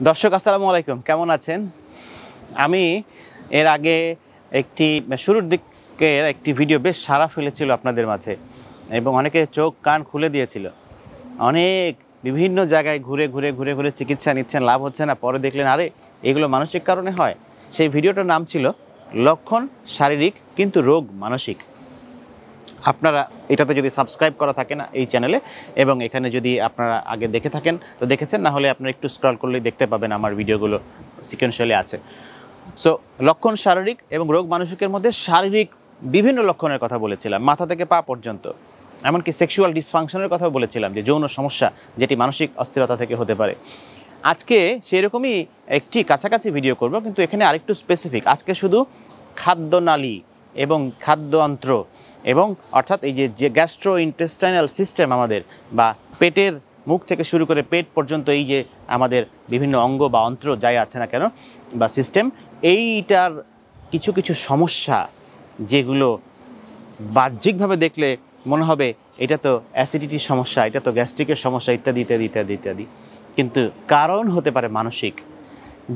দর্শক আসসালামু আলাইকুম, কেমন আছেন? আমি এর আগে শুরুর দিকের একটি ভিডিও বেশ সাড়া ফেলেছিল আপনাদের মাঝে এবং অনেকে চোখ কান খুলে দিয়েছিল। অনেক বিভিন্ন জায়গায় ঘুরে ঘুরে ঘুরে ঘুরে চিকিৎসা নিচ্ছেন, লাভ হচ্ছে না। পরে দেখলেন আরে এগুলো মানসিক কারণে হয়। সেই ভিডিওটার নাম ছিল লক্ষণ শারীরিক কিন্তু রোগ মানসিক। আপনারা এটাতে যদি সাবস্ক্রাইব করা থাকে না এই চ্যানেলে, এবং এখানে যদি আপনারা আগে দেখে থাকেন তো দেখেছেন, না হলে আপনারা একটু স্ক্রল করলেই দেখতে পাবেন আমার ভিডিওগুলো সিকোয়েন্সিয়ালি আছে। সো লক্ষণ শারীরিক এবং রোগ মানসিকের মধ্যে শারীরিক বিভিন্ন লক্ষণের কথা বলেছিলাম, মাথা থেকে পা পর্যন্ত। এমনকি সেক্সুয়াল ডিসফাংশনের কথাও বলেছিলাম, যে যৌন সমস্যা যেটি মানসিক অস্থিরতা থেকে হতে পারে। আজকে সেরকমই একটি কাছাকাছি ভিডিও করব, কিন্তু এখানে আরেকটু স্পেসিফিক। আজকে শুধু খাদ্যনালী এবং খাদ্যন্ত্র এবং অর্থাৎ এই যে গ্যাস্ট্রো ইন্টেস্টাইনাল সিস্টেম আমাদের, বা পেটের মুখ থেকে শুরু করে পেট পর্যন্ত এই যে আমাদের বিভিন্ন অঙ্গ বা অন্ত্র যাই আছে না কেন বা সিস্টেম, এইটার কিছু কিছু সমস্যা যেগুলো বাহ্যিকভাবে দেখলে মনে হবে এটা তো অ্যাসিডিটির সমস্যা, এটা তো গ্যাস্ট্রিকের সমস্যা, ইত্যাদি ইত্যাদি ইত্যাদি ইত্যাদি, কিন্তু কারণ হতে পারে মানসিক,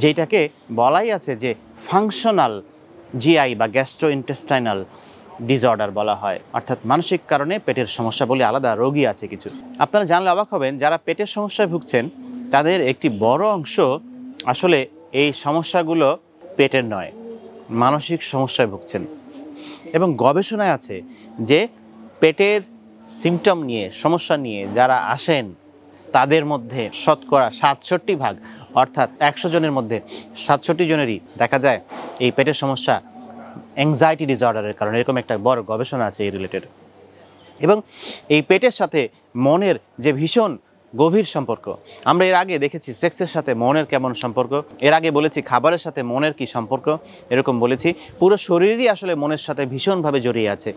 যেটাকে বলাই আছে যে ফাংশনাল জিআই বা গ্যাস্ট্রো ইন্টেস্টাইনাল ডিসঅর্ডার বলা হয়। অর্থাৎ মানসিক কারণে পেটের সমস্যা বলে আলাদা রোগী আছে কিছু। আপনারা জানলে অবাক হবেন, যারা পেটের সমস্যায় ভুগছেন তাদের একটি বড় অংশ আসলে এই সমস্যাগুলো পেটের নয়, মানসিক সমস্যায় ভুগছেন। এবং গবেষণায় আছে যে পেটের সিমটম নিয়ে, সমস্যা নিয়ে যারা আসেন তাদের মধ্যে শতকরা ৬৭ অর্থাৎ ১০০ জনের মধ্যে ৬৭ জনেরই দেখা যায় এই পেটের সমস্যা অ্যাংজাইটি ডিসঅর্ডারের কারণে। এরকম একটা বড় গবেষণা আছে এই রিলেটেড। এবং এই পেটের সাথে মনের যে ভীষণ গভীর সম্পর্ক, আমরা এর আগে দেখেছি সেক্সের সাথে মনের কেমন সম্পর্ক, এর আগে বলেছি খাবারের সাথে মনের কি সম্পর্ক, এরকম বলেছি পুরো শরীরই আসলে মনের সাথে ভীষণভাবে জড়িয়ে আছে।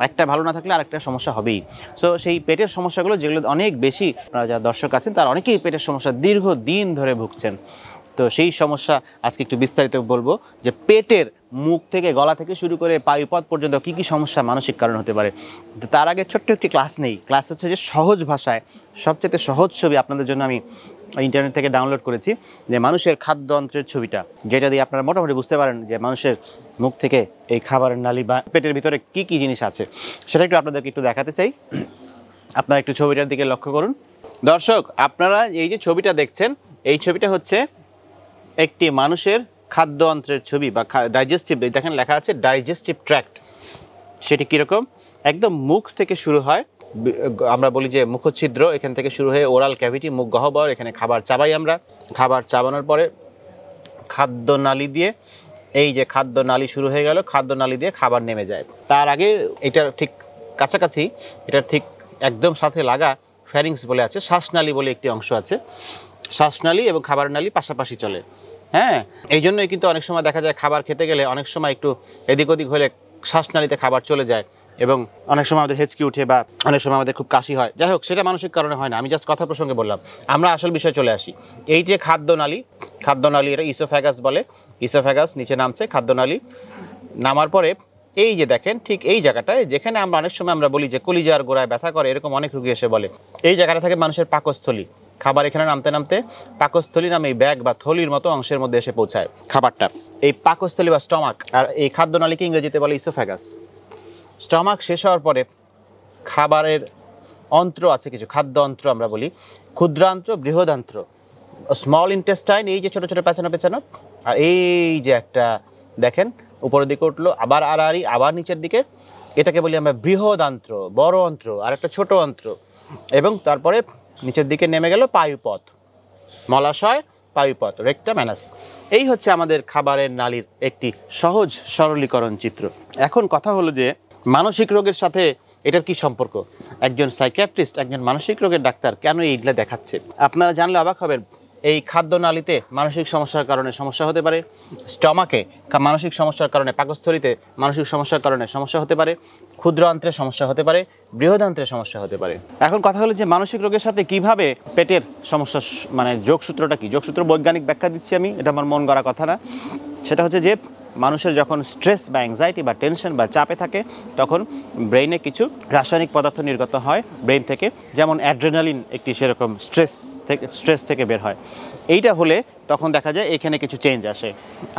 একটা ভালো না থাকলে আরেকটা সমস্যা হবেই। সো সেই পেটের সমস্যাগুলো যেগুলো অনেক বেশি, আপনারা যারা দর্শক আছেন তারা অনেকেই পেটের সমস্যা দীর্ঘদিন ধরে ভুগছেন। তো সেই সমস্যা আজকে একটু বিস্তারিত বলবো, যে পেটের মুখ থেকে গলা থেকে শুরু করে পায়ুপথ পর্যন্ত কী কী সমস্যা মানসিক কারণ হতে পারে। তো তার আগে ছোট্ট একটি ক্লাস নেই। ক্লাস হচ্ছে যে সহজ ভাষায় সবচেয়ে সহজ ছবি আপনাদের জন্য আমি ইন্টারনেট থেকে ডাউনলোড করেছি, যে মানুষের খাদ্যন্ত্রের ছবিটা, যেটা দিয়ে আপনারা মোটামুটি বুঝতে পারেন যে মানুষের মুখ থেকে এই খাবারের নালী বা পেটের ভিতরে কী কী জিনিস আছে, সেটা একটু আপনাদেরকে একটু দেখাতে চাই। আপনারা একটু ছবিটার দিকে লক্ষ্য করুন। দর্শক, আপনারা এই যে ছবিটা দেখছেন, এই ছবিটা হচ্ছে একটি মানুষের খাদ্য অন্ত্রের ছবি বা ডাইজেস্টিভ। দেখেন লেখা আছে ডাইজেস্টিভ ট্র্যাক্ট। সেটি কীরকম? একদম মুখ থেকে শুরু হয়, আমরা বলি যে মুখচ্ছিদ্র, এখান থেকে শুরু হয়ে ওরাল ক্যাভিটি, মুখ গহ্বর, এখানে খাবার চাবাই আমরা। খাবার চাবানোর পরে খাদ্যনালী দিয়ে, এই যে খাদ্যনালী শুরু হয়ে গেল, খাদ্যনালী দিয়ে খাবার নেমে যায়। তার আগে এটার ঠিক কাছাকাছি, এটার ঠিক একদম সাথে লাগা ফ্যারিংস বলে আছে, শ্বাসনালী বলে একটি অংশ আছে। শ্বাসনালী এবং খাবার নালী পাশাপাশি চলে। হ্যাঁ, এই জন্যই কিন্তু অনেক সময় দেখা যায় খাবার খেতে গেলে অনেক সময় একটু এদিক ওদিক হলে শ্বাসনালীতে খাবার চলে যায়, এবং অনেক সময় আমাদের হেঁচকি উঠে বা অনেক সময় আমাদের খুব কাশি হয়। যাই হোক, সেটা মানসিক কারণে হয় না, আমি জাস্ট কথা প্রসঙ্গে বললাম। আমরা আসল বিষয়ে চলে আসি। এই যে খাদ্যনালী, এটা ইসোফ্যাগাস বলে। ইসোফ্যাগাস নিচে নামছে, খাদ্যনালী নামার পরে এই যে দেখেন ঠিক এই জায়গাটায়, যেখানে আমরা অনেক সময় আমরা বলি যে কলিজার গোড়ায় ব্যথা করে, এরকম অনেক রোগী এসে বলে, এই জায়গাটা থেকে মানুষের পাকস্থলী। খাবার এখানে নামতে নামতে পাকস্থলী নামে এই ব্যাগ বা থলির মতো অংশের মধ্যে এসে পৌঁছায় খাবারটা, এই পাকস্থলী বা স্টমাক। আর এই খাদ্যনালীকে ইংরেজিতে বলে ইসোফ্যাগাস। স্টমাক শেষ হওয়ার পরে খাবারের অন্ত্র আছে কিছু, খাদ্য অন্ত্র আমরা বলি, ক্ষুদ্রান্ত্র, বৃহদান্ত্র, স্মল ইন্টেস্টাইন, এই যে ছোটো ছোটো পেছানো পেছানো, আর এই যে একটা দেখেন উপরের দিকে উঠলো, আবার আড়াআড়ি, আবার নিচের দিকে, এটাকে বলি আমরা বৃহদান্ত্র, বড় অন্ত্র, আর একটা ছোটো অন্ত্র, এবং তারপরে নিচের দিকে নেমে গেল পায়ুপথ, মলাশয়, পায়ুপথ, রেকটাম, অ্যানাস। এই হচ্ছে আমাদের খাবারের নালীর একটি সহজ সরলীকরণ চিত্র। এখন কথা হলো যে মানসিক রোগের সাথে এটার কি সম্পর্ক? একজন সাইকিয়াট্রিস্ট, একজন মানসিক রোগের ডাক্তার কেন এইগুলা দেখাচ্ছে? আপনারা জানলে অবাক হবেন। এই খাদ্যনালীতে মানসিক সমস্যার কারণে সমস্যা হতে পারে, স্টমাকে মানসিক সমস্যার কারণে, পাকস্থলীতে মানসিক সমস্যার কারণে সমস্যা হতে পারে, ক্ষুদ্রান্ত্রে সমস্যা হতে পারে, বৃহদান্ত্রে সমস্যা হতে পারে। এখন কথা হলো যে মানসিক রোগের সাথে কিভাবে পেটের সমস্যা, মানে যোগসূত্রটা কি? যোগসূত্র বৈজ্ঞানিক ব্যাখ্যা দিচ্ছি আমি, এটা আমার মন গড়া কথা না। সেটা হচ্ছে যে মানুষের যখন স্ট্রেস বা অ্যাংজাইটি বা টেনশন বা চাপে থাকে, তখন ব্রেইনে কিছু রাসায়নিক পদার্থ নির্গত হয় ব্রেইন থেকে, যেমন অ্যাড্রেনালিন একটি সেরকম স্ট্রেস থেকে বের হয়। এইটা হলে তখন দেখা যায় এখানে কিছু চেঞ্জ আসে।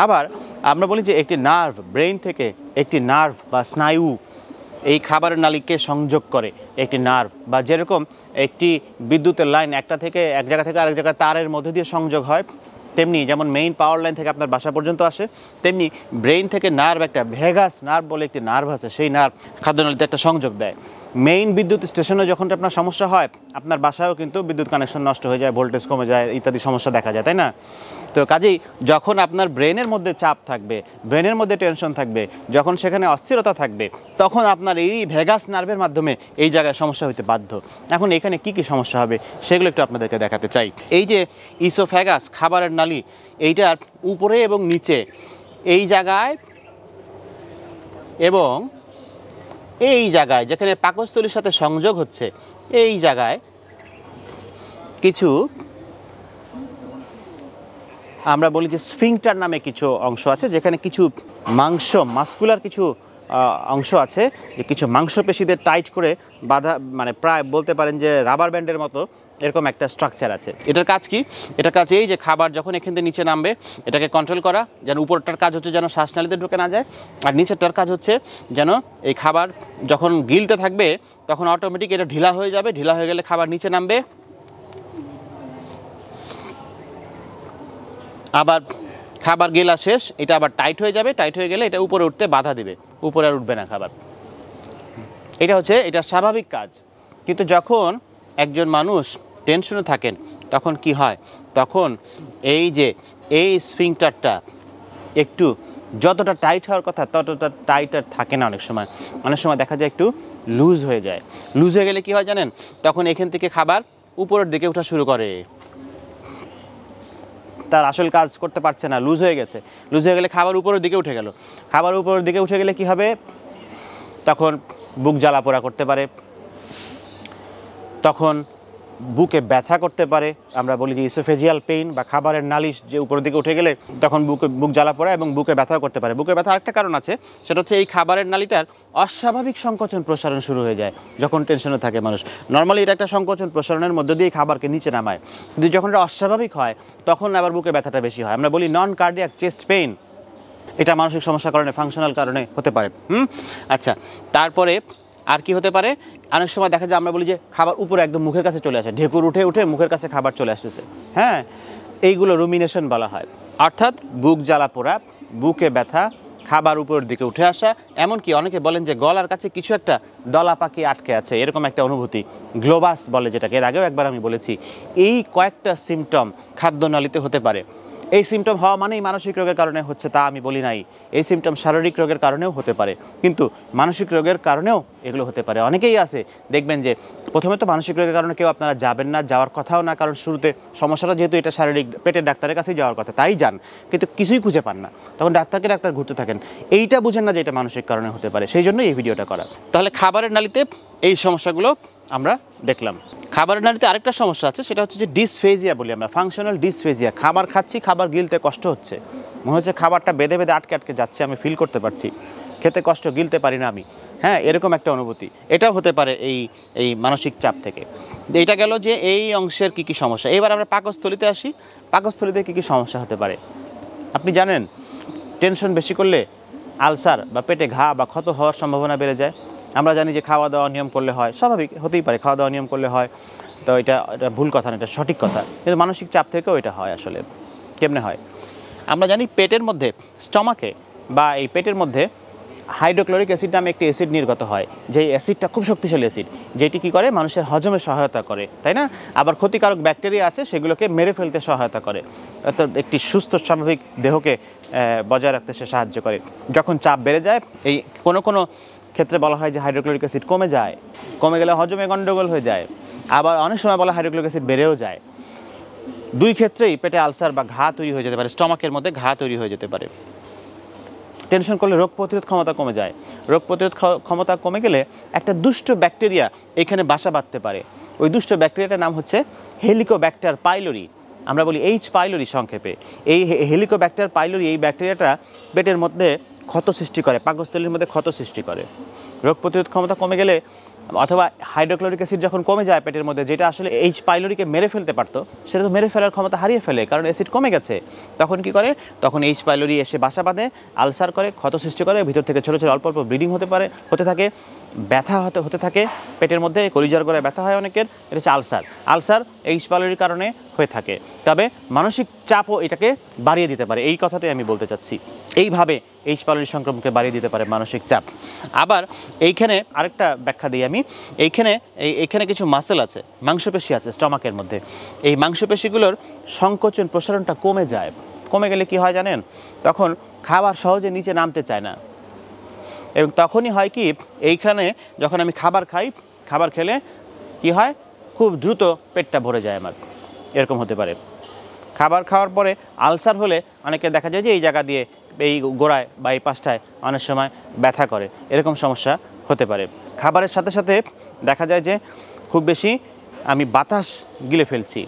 আবার আমরা বলি যে একটি নার্ভ, ব্রেইন থেকে একটি নার্ভ বা স্নায়ু এই খাবারের নালীকে সংযোগ করে একটি নার্ভ, বা যেরকম একটি বিদ্যুতের লাইন একটা থেকে এক জায়গা থেকে আরেক জায়গায় তারের মধ্যে দিয়ে সংযোগ হয়, তেমনি যেমন মেইন পাওয়ার লাইন থেকে আপনার বাসা পর্যন্ত আসে, তেমনি ব্রেইন থেকে নার্ভ, একটা ভেগাস নার্ভ বলে একটি নার্ভ আছে, সেই নার্ভ খাদ্যনালীতে একটা সংযোগ দেয়। মেইন বিদ্যুৎ স্টেশনে যখন আপনার সমস্যা হয়, আপনার বাসায়ও কিন্তু বিদ্যুৎ কানেকশন নষ্ট হয়ে যায়, ভোল্টেজ কমে যায়, ইত্যাদি সমস্যা দেখা যায়, তাই না? তো কাজেই যখন আপনার ব্রেনের মধ্যে চাপ থাকবে, ব্রেনের মধ্যে টেনশন থাকবে, যখন সেখানে অস্থিরতা থাকবে, তখন আপনার এই ভেগাস নার্ভের মাধ্যমে এই জায়গায় সমস্যা হতে বাধ্য। এখন এখানে কি কি সমস্যা হবে সেগুলো একটু আপনাদেরকে দেখাতে চাই। এই যে ইসোফ্যাগাস, খাবারের নালী, এইটার উপরে এবং নিচে এই জায়গায় এবং এই জায়গায় যেখানে পাকস্থলীর সাথে সংযোগ হচ্ছে, এই জায়গায় কিছু আমরা বলি যে স্ফিংটার নামে কিছু অংশ আছে, যেখানে কিছু মাংস, মাস্কুলার কিছু অংশ আছে, যে কিছু মাংসপেশিদের টাইট করে বাঁধা, মানে প্রায় বলতে পারেন যে রাবার ব্যান্ডের মতো এরকম একটা স্ট্রাকচার আছে। এটার কাজ কি? এটার কাজ এই যে খাবার যখন এখান থেকে নিচে নামবে, এটাকে কন্ট্রোল করা, যেন উপরটার কাজ হচ্ছে যেন শ্বাসনালীতে ঢুকে না যায়, আর নিচেরটার কাজ হচ্ছে যেন এই খাবার যখন গিলতে থাকবে তখন অটোমেটিক এটা ঢিলা হয়ে যাবে, ঢিলা হয়ে গেলে খাবার নিচে নামবে, আবার খাবার গেলা শেষ, এটা আবার টাইট হয়ে যাবে, টাইট হয়ে গেলে এটা উপরে উঠতে বাধা দিবে, উপরে আর উঠবে না খাবার। এটা হচ্ছে এটা স্বাভাবিক কাজ। কিন্তু যখন একজন মানুষ টেনশনে থাকেন তখন কি হয়? তখন এই যে এই স্ফিংটারটা একটু যতটা টাইট হওয়ার কথা ততটা টাইট আর থাকে না, অনেক সময় দেখা যায় একটু লুজ হয়ে যায়। লুজ হয়ে গেলে কি হয় জানেন? তখন এখান থেকে খাবার উপরের দিকে ওঠা শুরু করে, তার আসল কাজ করতে পারছে না, লুজ হয়ে গেছে। লুজ হয়ে গেলে খাবার উপরের দিকে উঠে গেল, খাবার উপরের দিকে উঠে গেলে কি হবে? তখন বুক জ্বালা পোড়া করতে পারে, তখন বুকে ব্যথা করতে পারে, আমরা বলি যে ইসোফেজিয়াল পেইন, বা খাবারের নালিশ যে উপরের দিকে উঠে গেলে তখন বুক জ্বালা পোড়া এবং বুকে ব্যথাও করতে পারে। বুকে ব্যথা আরেকটা কারণ আছে, সেটা হচ্ছে এই খাবারের নালীটার অস্বাভাবিক সংকোচন প্রসারণ শুরু হয়ে যায় যখন টেনশনে থাকে মানুষ। নর্মালি এটা একটা সংকোচন প্রসারণের মধ্যে দিয়ে খাবারকে নিচে নামায়, কিন্তু যখন এটা অস্বাভাবিক হয় তখন আবার বুকে ব্যথাটা বেশি হয়। আমরা বলি নন কার্ডিয়াক চেস্ট পেইন, এটা মানসিক সমস্যার কারণে, ফাংশনাল কারণে হতে পারে। আচ্ছা, তারপরে আর কি হতে পারে? অনেক সময় দেখা যায় আমরা বলি যে খাবার উপরে একদম মুখের কাছে চলে আসে, ঢেকুর উঠে উঠে মুখের কাছে খাবার চলে আসতেছে, হ্যাঁ, এইগুলো রুমিনেশন বলা হয়। অর্থাৎ বুক জ্বালা পোড়া, বুকে ব্যথা, খাবার উপরের দিকে উঠে আসা, এমনকি অনেকে বলেন যে গলার কাছে কিছু একটা দলা পাখি আটকে আছে, এরকম একটা অনুভূতি, গ্লোবাস বলে যেটাকে, এর আগেও একবার আমি বলেছি। এই কয়েকটা সিমটম খাদ্যনালীতে হতে পারে। এই সিমটম হওয়া মানেই মানসিক রোগের কারণে হচ্ছে তা আমি বলি নাই। এই সিমটম শারীরিক রোগের কারণেও হতে পারে, কিন্তু মানসিক রোগের কারণেও এগুলো হতে পারে। অনেকেই আছে দেখবেন যে প্রথমে তো মানসিক রোগের কারণে কেউ আপনারা যাবেন না, যাওয়ার কথাও না, কারণ শুরুতে সমস্যাটা যেহেতু এটা শারীরিক, পেটের ডাক্তারের কাছেই যাওয়ার কথা, তাই যান, কিন্তু কিছুই খুঁজে পান না, তখন ডাক্তার ঘুরতে থাকেন। এইটা বুঝেন না যে এটা মানসিক কারণে হতে পারে, সেই জন্যই এই ভিডিওটা করা। তাহলে খাবারের নালীতে এই সমস্যাগুলো আমরা দেখলাম। খাবারের নালীতে আরেকটা সমস্যা আছে, সেটা হচ্ছে যে ডিসফেজিয়া বলি আমরা, ফাংশনাল ডিসফেজিয়া। খাবার খাচ্ছি, খাবার গিলতে কষ্ট হচ্ছে, মনে হচ্ছে খাবারটা বেঁধে বেঁধে আটকে আটকে যাচ্ছে, আমি ফিল করতে পারছি, খেতে কষ্ট, গিলতে পারি না আমি, হ্যাঁ, এরকম একটা অনুভূতি। এটাও হতে পারে এই মানসিক চাপ থেকে। এইটা গেল যে এই অংশের কী কী সমস্যা। এবার আমরা পাকস্থলীতে আসি। পাকস্থলীতে কী কী সমস্যা হতে পারে? আপনি জানেন টেনশন বেশি করলে আলসার বা পেটে ঘা বা ক্ষত হওয়ার সম্ভাবনা বেড়ে যায়। আমরা জানি যে খাওয়া দাওয়া নিয়ম করলে হয়, স্বাভাবিক হতেই পারে, খাওয়া দাওয়া নিয়ম করলে হয়, তো এটা ভুল কথা না, এটা সঠিক কথা, কিন্তু মানসিক চাপ থেকেও এটা হয়। আসলে কেমনে হয়? আমরা জানি পেটের মধ্যে, স্টমাকে বা এই পেটের মধ্যে হাইড্রোক্লোরিক অ্যাসিড নামে একটি অ্যাসিড নির্গত হয়, যেই অ্যাসিডটা খুব শক্তিশালী অ্যাসিড, যেটি কী করে? মানুষের হজমে সহায়তা করে, তাই না? আবার ক্ষতিকারক ব্যাকটেরিয়া আছে, সেগুলোকে মেরে ফেলতে সহায়তা করে, অর্থাৎ একটি সুস্থ স্বাভাবিক দেহকে বজায় রাখতে সে সাহায্য করে। যখন চাপ বেড়ে যায়, এই কোনো ক্ষেত্রে বলা হয় যে হাইড্রোক্লোরিক অ্যাসিড কমে যায়, কমে গেলে হজমে গণ্ডগোল হয়ে যায়। আবার অনেক সময় বলা হাইড্রোক্লোরিক অ্যাসিড বেড়েও যায়। দুই ক্ষেত্রেই পেটে আলসার বা ঘা তৈরি হয়ে যেতে পারে, স্টমাকের মধ্যে ঘা তৈরি হয়ে যেতে পারে। টেনশন করলে রোগ প্রতিরোধ ক্ষমতা কমে যায়। রোগ প্রতিরোধ ক্ষমতা কমে গেলে একটা দুষ্ট ব্যাকটেরিয়া এখানে বাসা বাঁধতে পারে। ওই দুষ্ট ব্যাকটেরিয়াটার নাম হচ্ছে হেলিকোব্যাক্টার পাইলোরি, আমরা বলি এইচ পাইলোরি সংক্ষেপে। এই হেলিকোব্যাক্টার পাইলোরি, এই ব্যাকটেরিয়াটা পেটের মধ্যে ক্ষত সৃষ্টি করে, পাকস্থলীর মধ্যে ক্ষত সৃষ্টি করে। রোগ প্রতিরোধ ক্ষমতা কমে গেলে অথবা হাইড্রোক্লোরিক অ্যাসিড যখন কমে যায় পেটের মধ্যে, যেটা আসলে এইচ পাইলোরিকে মেরে ফেলতে পারতো, সেটা তো মেরে ফেলার ক্ষমতা হারিয়ে ফেলে, কারণ অ্যাসিড কমে গেছে। তখন কি করে, তখন এইচ পাইলোরি এসে বাসা বাঁধে, আলসার করে, ক্ষত সৃষ্টি করে, ভিতর থেকে ছোটো ছোটো অল্প অল্প ব্লিডিং হতে থাকে, ব্যথা হতে থাকে পেটের মধ্যে, কলিজার গোড়ায় ব্যথা হয় অনেকের, এটা হচ্ছে আলসার এইচ পাইলোরির কারণে হয়ে থাকে। তবে মানসিক চাপও এটাকে বাড়িয়ে দিতে পারে, এই কথাটাই আমি বলতে চাচ্ছি। এইভাবে এইচ পাইলোরি সংক্রমণকে বাড়িয়ে দিতে পারে মানসিক চাপ। আবার এইখানে আরেকটা ব্যাখ্যা দিই আমি, এইখানে কিছু মাসেল আছে, মাংসপেশি আছে স্টমাকের মধ্যে। এই মাংসপেশিগুলোর সংকোচন প্রসারণটা কমে যায়। কমে গেলে কি হয় জানেন, তখন খাবার সহজে নিচে নামতে চায় না, এবং তখনই হয় কি, এইখানে যখন আমি খাবার খেলে কি হয়, খুব দ্রুত পেটটা ভরে যায় আমার, এরকম হতে পারে। খাবার খাওয়ার পরে আলসার হলে অনেকে দেখা যায় যে এই জায়গা দিয়ে, এই গোড়ায় বা এই পাশটায় অনেক সময় ব্যথা করে, এরকম সমস্যা হতে পারে। খাবারের সাথে সাথে দেখা যায় যে খুব বেশি আমি বাতাস গিলে ফেলছি,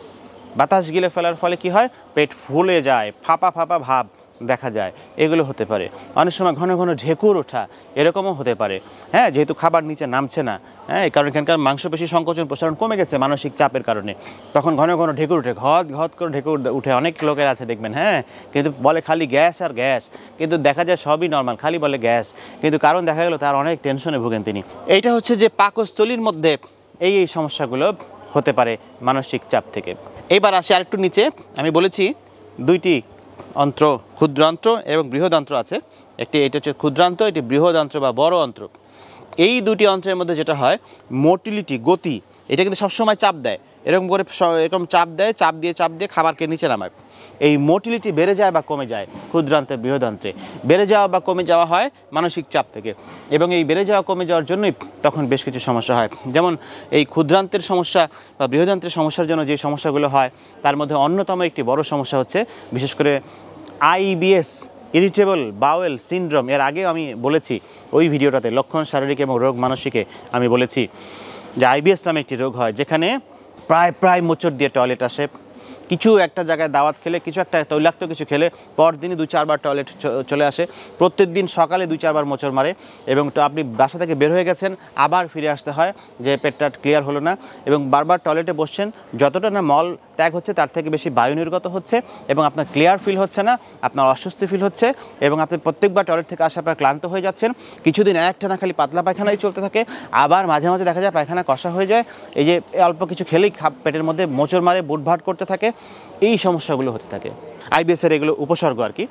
বাতাস গিলে ফেলার ফলে কি হয়, পেট ফুলে যায়, ফাঁপা ভাব দেখা যায়, এগুলো হতে পারে। অনেক সময় ঘন ঘন ঢেকুর ওঠা, এরকমও হতে পারে। হ্যাঁ, যেহেতু খাবার নিচে নামছে না, হ্যাঁ, কারণ এখানকার মাংসপেশি সংকোচন প্রসারণ কমে গেছে মানসিক চাপের কারণে, তখন ঘন ঘন ঢেকুর উঠে, ঘত করে ঢেকুর উঠে। অনেক লোকের আছে দেখবেন, হ্যাঁ, কিন্তু বলে খালি গ্যাস আর গ্যাস, কিন্তু দেখা যায় সবই নর্মাল, খালি বলে গ্যাস, কিন্তু কারণ দেখা গেল তার অনেক টেনশনে ভোগেন তিনি। এইটা হচ্ছে যে পাকস্থলীর মধ্যে এই সমস্যাগুলো হতে পারে মানসিক চাপ থেকে। এইবার আসি আরেকটু নিচে, আমি বলেছি দুইটি অন্ত্র, ক্ষুদ্রান্ত্র এবং বৃহদান্ত্র আছে। এটা হচ্ছে ক্ষুদ্রান্ত্র, এটি বৃহদান্ত্র বা বড় অন্ত্র। এই দুটি অন্ত্রের মধ্যে যেটা হয়, মোটিলিটি, গতি, এটা কিন্তু সবসময় চাপ দেয়, এরকম চাপ দিয়ে খাবারকে নিচে নামায়। এই মোটিলিটি বেড়ে যায় বা কমে যায় ক্ষুদ্রান্ত্রে, বৃহদান্ত্রে। বেড়ে যাওয়া বা কমে যাওয়া হয় মানসিক চাপ থেকে, এবং এই বেড়ে যাওয়া কমে যাওয়ার জন্যই তখন বেশ কিছু সমস্যা হয়। যেমন এই ক্ষুদ্রান্ত্রের সমস্যা বা বৃহদান্ত্রের সমস্যার জন্য যে সমস্যাগুলো হয়, তার মধ্যে অন্যতম একটি বড় সমস্যা হচ্ছে বিশেষ করে IBS, ইরিটেবল বাওয়েল সিনড্রোম। এর আগেও আমি বলেছি ওই ভিডিওটাতে, লক্ষণ শারীরিক এবং রোগ মানসিকে আমি বলেছি যে IBS নামে একটি রোগ হয়, যেখানে প্রায় মোচড় দিয়ে টয়লেট আসে। কিছু একটা জায়গায় দাওয়াত খেলে, কিছু একটা তৈলাক্ত কিছু খেলে পরদিনই 2-4 বার টয়লেট চলে আসে, প্রত্যেক দিন সকালে 2-4 বার মোচড় মারে, এবং তো আপনি বাসা থেকে বের হয়ে গেছেন, আবার ফিরে আসতে হয় যে পেটটা ক্লিয়ার হলো না, এবং বারবার টয়লেটে বসছেন, যতটা না মল ত্যাগ হচ্ছে তার থেকে বেশি বায়ু নির্গত হচ্ছে, এবং আপনার ক্লিয়ার ফিল হচ্ছে না, আপনার অস্বস্তি ফিল হচ্ছে, এবং আপনি প্রত্যেকবার টয়লেট থেকে আসার পর ক্লান্ত হয়ে যাচ্ছেন। কিছুদিন একটানা খালি পাতলা পায়খানাই চলতে থাকে, আবার মাঝে মাঝে দেখা যায় পায়খানা কষা হয়ে যায়, এই যে অল্প কিছু খেলেই পেটের মধ্যে মোচড় মারে, বুটভাট করতে থাকে, এই সমস্যাগুলো হতে থাকে। IBS-এর এগুলো উপসর্গ আর কি।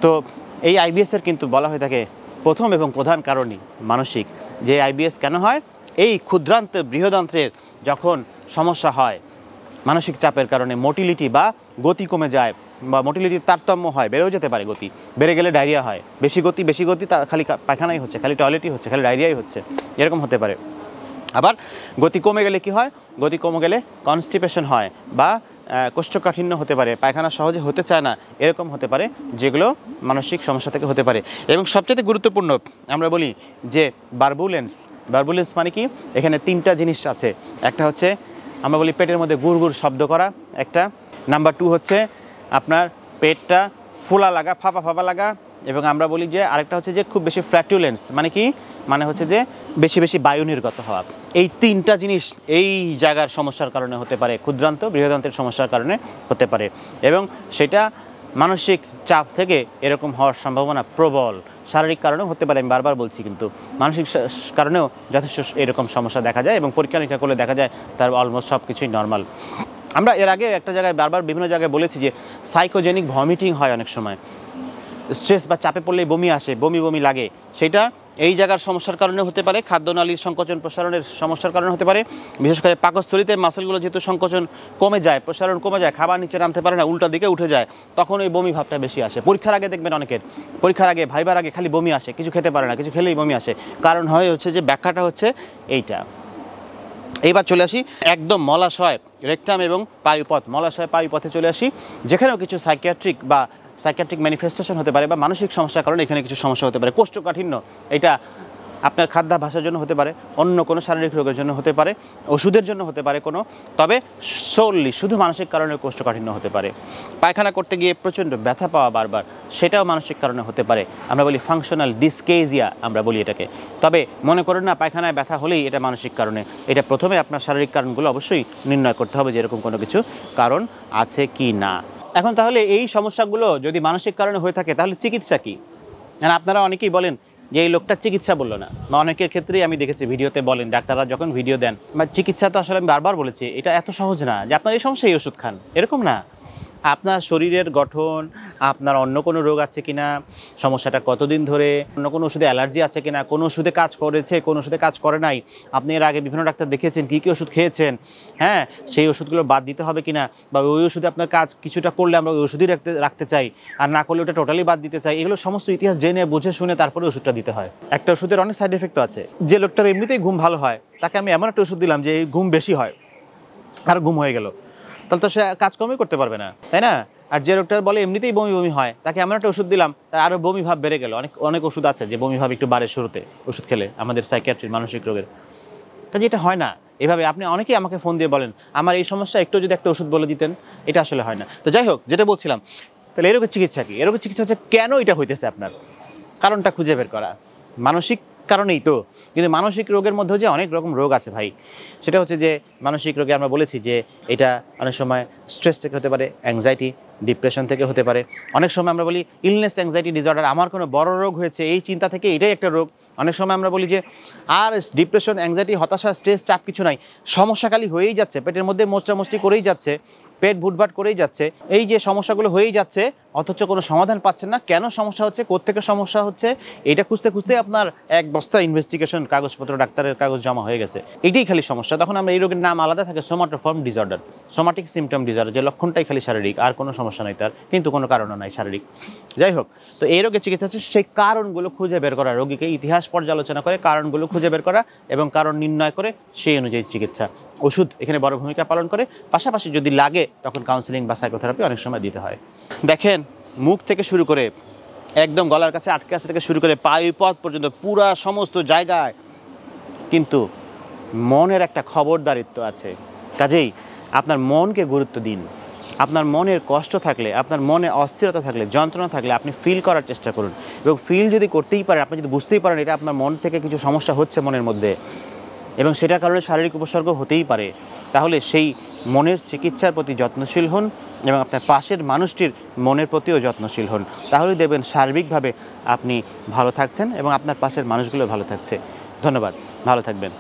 তো এই IBS-এর কিন্তু বলা হয়ে থাকে প্রথম এবং প্রধান কারণই মানসিক। যে IBS কেন হয়, এই ক্ষুদ্রান্ত বৃহদান্ত্রের যখন সমস্যা হয় মানসিক চাপের কারণে, মোটিলিটি বা গতি কমে যায়, বা মোটিলিটির তারতম্য হয়, বেড়েও যেতে পারে গতি, বেড়ে গেলে ডায়রিয়া হয়, বেশি গতি তা খালি পায়খানাই হচ্ছে, খালি টয়লেটই হচ্ছে, খালি ডায়রিয়াই হচ্ছে, এরকম হতে পারে। আবার গতি কমে গেলে কি হয়, গতি কমে গেলে কনস্টিপেশন হয়, বা কোষ্ঠকাঠিন্য হতে পারে, পায়খানা সহজে হতে চায় না, এরকম হতে পারে, যেগুলো মানসিক সমস্যা থেকে হতে পারে। এবং সবচেয়ে গুরুত্বপূর্ণ আমরা বলি যে বার্বুলেন্স মানে কি, এখানে 3টা জিনিস আছে। একটা হচ্ছে আমরা বলি পেটের মধ্যে গুড় শব্দ করা একটা, নাম্বার 2 হচ্ছে আপনার পেটটা ফোলা লাগা, ফাঁপা লাগা, এবং আমরা বলি যে আরেকটা হচ্ছে যে খুব বেশি ফ্ল্যাটুলেন্স, মানে কি, মানে হচ্ছে যে বেশি বায়ু নির্গত হওয়া। এই 3টা জিনিস এই জায়গার সমস্যার কারণে হতে পারে, ক্ষুদ্রান্ত বৃহদান্ত্রের সমস্যার কারণে হতে পারে, এবং সেটা মানসিক চাপ থেকে এরকম হওয়ার সম্ভাবনা প্রবল। শারীরিক কারণেও হতে পারে, আমি বারবার বলছি, কিন্তু মানসিক কারণেও যথেষ্ট এরকম সমস্যা দেখা যায়, এবং পরীক্ষা নিরীক্ষা করলে দেখা যায় তার অলমোস্ট সব কিছুই নর্মাল। আমরা এর আগে একটা জায়গায় বারবার বিভিন্ন জায়গায় বলেছি যে সাইকোজেনিক ভমিটিং হয় অনেক সময়, স্ট্রেস বা চাপে পড়লেই বমি আসে, বমি লাগে, সেটা এই জায়গার সমস্যার কারণে হতে পারে, খাদ্যনালীর সংকোচন প্রসারণের সমস্যার কারণে হতে পারে। বিশেষ করে পাকস্থলীতে মাসেলগুলো যেহেতু সংকোচন কমে যায়, প্রসারণ কমে যায়, খাবার নিচে নামতে পারে না, উল্টা দিকে উঠে যায়, তখন ওই বমি ভাবটা বেশি আসে। পরীক্ষার আগে দেখবেন অনেকের, পরীক্ষার আগে ভাইবার আগে খালি বমি আসে, কিছু খেতে পারে না, কিছু খেলেই বমি আসে, কারণ হচ্ছে যে ব্যাখ্যাটা হচ্ছে এইটা। এইবার চলে আসি একদম মলাশয়, রেকটাম এবং পায়ুপথ, মলাশয় পায়ুপথে চলে আসি, যেখানেও কিছু সাইকিয়াট্রিক ম্যানিফেস্টেশন হতে পারে, বা মানসিক সমস্যার কারণে এখানে কিছু সমস্যা হতে পারে। কোষ্ঠকাঠিন্য, এটা আপনার খাদ্যাভ্যাসের জন্য হতে পারে, অন্য কোনো শারীরিক রোগের জন্য হতে পারে, ওষুধের জন্য হতে পারে কোনো, তবে সোললি শুধু মানসিক কারণে কোষ্ঠকাঠিন্য হতে পারে। পায়খানা করতে গিয়ে প্রচণ্ড ব্যথা পাওয়া বারবার, সেটাও মানসিক কারণে হতে পারে। আমরা বলি ফাংশনাল ডিসকেজিয়া, আমরা বলি এটাকে। তবে মনে করেন না পায়খানায় ব্যথা হলেই এটা মানসিক কারণে, এটা প্রথমে আপনার শারীরিক কারণগুলো অবশ্যই নির্ণয় করতে হবে যে এরকম কোনো কিছু কারণ আছে কি না। এখন তাহলে এই সমস্যাগুলো যদি মানসিক কারণে হয়ে থাকে তাহলে চিকিৎসা কী? আপনারা অনেকেই বলেন যে এই লোকটা চিকিৎসা বললো না, বা অনেকের ক্ষেত্রেই আমি দেখেছি ভিডিওতে বলেন, ডাক্তাররা যখন ভিডিও দেন, বা চিকিৎসা তো আসলে আমি বারবার বলেছি এটা এত সহজ না যে আপনার এই সমস্যা এই ওষুধ খান, এরকম না। আপনার শরীরের গঠন, আপনার অন্য কোনো রোগ আছে কিনা, সমস্যাটা কতদিন ধরে, অন্য কোনো ওষুধে অ্যালার্জি আছে কিনা, কোনো ওষুধে কাজ করেছে, কোনো ওষুধে কাজ করে নাই, আপনি এর আগে বিভিন্ন ডাক্তার দেখিয়েছেন, কী কী ওষুধ খেয়েছেন, হ্যাঁ, সেই ওষুধগুলো বাদ দিতে হবে কিনা, বা ওই ওষুধে আপনার কাজ কিছুটা করলে আমরা ওই ওষুধই রাখতে চাই, আর না করলে ওটা টোটালি বাদ দিতে চাই, এগুলো সমস্ত ইতিহাস জেনে বুঝে শুনে তারপরে ওষুধটা দিতে হয়। একটা ওষুধের অনেক সাইড এফেক্টও আছে। যে লোকটার এমনিতেই ঘুম ভালো হয় তাকে আমি এমন একটা ওষুধ দিলাম যে ঘুম বেশি হয়, আর ঘুম হয়ে গেল, তাহলে তো সে কাজকর্মই করতে পারবে না, তাই না? আর যে লোকটার বলে এমনিতেই বমি বমি হয়, তাকে এমন একটা ওষুধ দিলাম তার আরও বমি ভাব বেড়ে গেল। অনেক ওষুধ আছে যে বমি ভাব একটু বাড়ে শুরুতে ওষুধ খেলে, আমাদের সাইকিয়াট্রির মানসিক রোগের কাজে এটা হয় না। এভাবে আপনি অনেকেই আমাকে ফোন দিয়ে বলেন আমার এই সমস্যা, একটু যদি একটা ওষুধ বলে দিতেন, এটা আসলে হয় না। তো যাই হোক, যেটা বলছিলাম, তাহলে এই রোগের চিকিৎসা কি? এই রোগের চিকিৎসা হচ্ছে কেন এটা হইতেছে আপনার কারণটা খুঁজে বের করা। মানসিক কারণেই তো, কিন্তু মানসিক রোগের মধ্যেও যে অনেক রকম রোগ আছে ভাই। সেটা হচ্ছে যে মানসিক রোগে আমরা বলেছি যে এটা অনেক সময় স্ট্রেস থেকে হতে পারে, অ্যাংজাইটি ডিপ্রেশন থেকে হতে পারে। অনেক সময় আমরা বলি ইলনেস অ্যাংজাইটি ডিসঅর্ডার, আমার কোনো বড় রোগ হয়েছে এই চিন্তা থেকে, এটাই একটা রোগ। অনেক সময় আমরা বলি যে আর ডিপ্রেশন, অ্যাংজাইটি, হতাশা, স্ট্রেস, চাপ কিছু নাই, সমস্যা খালি হয়েই যাচ্ছে, পেটের মধ্যে মোচড়ামুচড়ি করেই যাচ্ছে, পেট ভুটভাট করেই যাচ্ছে, এই যে সমস্যাগুলো হয়েই যাচ্ছে অথচ কোনো সমাধান পাচ্ছেন না। কেন সমস্যা হচ্ছে, কোত্থেকে সমস্যা হচ্ছে, এটা খুঁজতে খুঁজতে আপনার এক বস্তা ইনভেস্টিগেশন কাগজপত্র, ডাক্তারের কাগজ জমা হয়ে গেছে, এটাই খালি সমস্যা। তখন আমরা এই রোগের নাম আলাদা থাকে সোমাটোফর্ম ডিসঅর্ডার, সোমাটিক সিমটম ডিসঅর্ডার, যে লক্ষণটাই খালি শারীরিক, আর কোনো সমস্যা নাই তার, কিন্তু কোনো কারণও নাই শারীরিক। যাই হোক, তো এই রোগের চিকিৎসা হচ্ছে সেই কারণগুলো খুঁজে বের করা, রোগীকে ইতিহাস পর্যালোচনা করে কারণগুলো খুঁজে বের করা এবং কারণ নির্ণয় করে সেই অনুযায়ী চিকিৎসা। ওষুধ এখানে বড় ভূমিকা পালন করে, পাশাপাশি যদি লাগে তখন কাউন্সেলিং বা সাইকোথেরাপি অনেক সময় দিতে হয়। দেখেন, মুখ থেকে শুরু করে একদম গলার কাছে আটকে আসা থেকে শুরু করে পায়ুপথ পর্যন্ত পুরা সমস্ত জায়গায় কিন্তু মনের একটা খবরদারিত্ব আছে। কাজেই আপনার মনকে গুরুত্ব দিন। আপনার মনের কষ্ট থাকলে, আপনার মনে অস্থিরতা থাকলে, যন্ত্রণা থাকলে আপনি ফিল করার চেষ্টা করুন, এবং ফিল যদি করতেই পারেন, আপনি যদি বুঝতেই পারেন এটা আপনার মন থেকে কিছু সমস্যা হচ্ছে মনের মধ্যে এবং সেটার কারণে শারীরিক উপসর্গ হতেই পারে, তাহলে সেই মনের চিকিৎসার প্রতি যত্নশীল হন এবং আপনার পাশের মানুষটির মনের প্রতিও যত্নশীল হন। তাহলেই দেখবেন সার্বিকভাবে আপনি ভালো থাকছেন এবং আপনার পাশের মানুষগুলো ভালো থাকছে। ধন্যবাদ, ভালো থাকবেন।